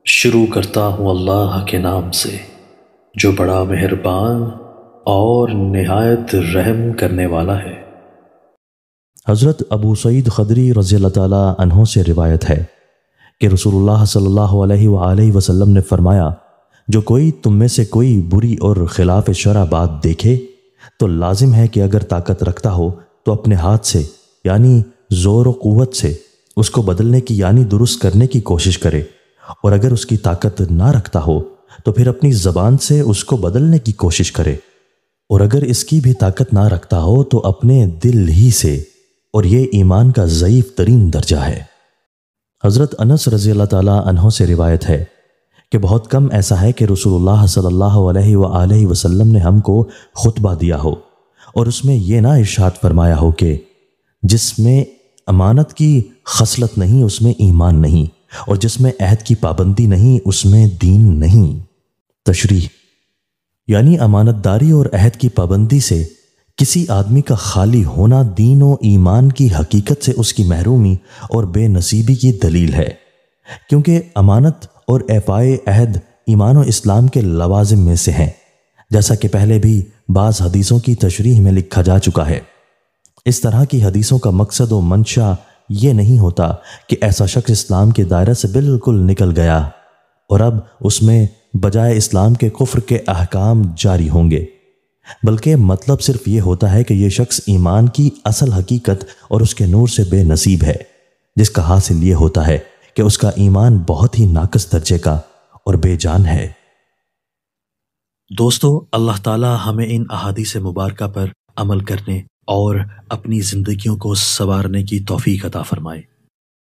شروع کرتا ہوں اللہ کے نام سے جو بڑا مہربان اور نہایت رحم کرنے والا ہے۔ حضرت ابو سعید خدری رضی اللہ تعالیٰ عنہ سے روایت ہے کہ رسول اللہ صلی اللہ علیہ وآلہ وسلم نے فرمایا، جو کوئی تم میں سے کوئی بری اور خلاف شرع بات دیکھے تو لازم ہے کہ اگر طاقت رکھتا ہو تو اپنے ہاتھ سے یعنی زور و قوت سے اس کو بدلنے کی یعنی درست کرنے کی کوشش کرے، اور اگر اس کی طاقت نہ رکھتا ہو تو پھر اپنی زبان سے اس کو بدلنے کی کوشش کرے، اور اگر اس کی بھی طاقت نہ رکھتا ہو تو اپنے دل ہی سے، اور یہ ایمان کا ضعیف ترین درجہ ہے۔ حضرت انس رضی اللہ تعالیٰ عنہ سے روایت ہے کہ بہت کم ایسا ہے کہ رسول اللہ صلی اللہ علیہ وآلہ وسلم نے ہم کو خطبہ دیا ہو اور اس میں یہ نہ ارشاد فرمایا ہو کہ جس میں امانت کی خصلت نہیں اس میں ایمان نہیں، اور جس میں عہد کی پابندی نہیں اس میں دین نہیں۔ تشریح یعنی امانت داری اور عہد کی پابندی سے کسی آدمی کا خالی ہونا دین و ایمان کی حقیقت سے اس کی محرومی اور بے نصیبی کی دلیل ہے، کیونکہ امانت اور ایفائے عہد ایمان و اسلام کے لوازم میں سے ہیں، جیسا کہ پہلے بھی بعض حدیثوں کی تشریح میں لکھا جا چکا ہے۔ اس طرح کی حدیثوں کا مقصد و منشا یہ نہیں ہوتا کہ ایسا شخص اسلام کے دائرے سے بالکل نکل گیا اور اب اس میں بجائے اسلام کے کفر کے احکام جاری ہوں گے، بلکہ مطلب صرف یہ ہوتا ہے کہ یہ شخص ایمان کی اصل حقیقت اور اس کے نور سے بے نصیب ہے، جس کا حاصل یہ ہوتا ہے کہ اس کا ایمان بہت ہی ناقص درجے کا اور بے جان ہے۔ دوستو، اللہ تعالی ہمیں ان احادیث مبارکہ پر عمل کرنے اور اپنی زندگیوں کو سنوارنے کی توفیق عطا فرمائے۔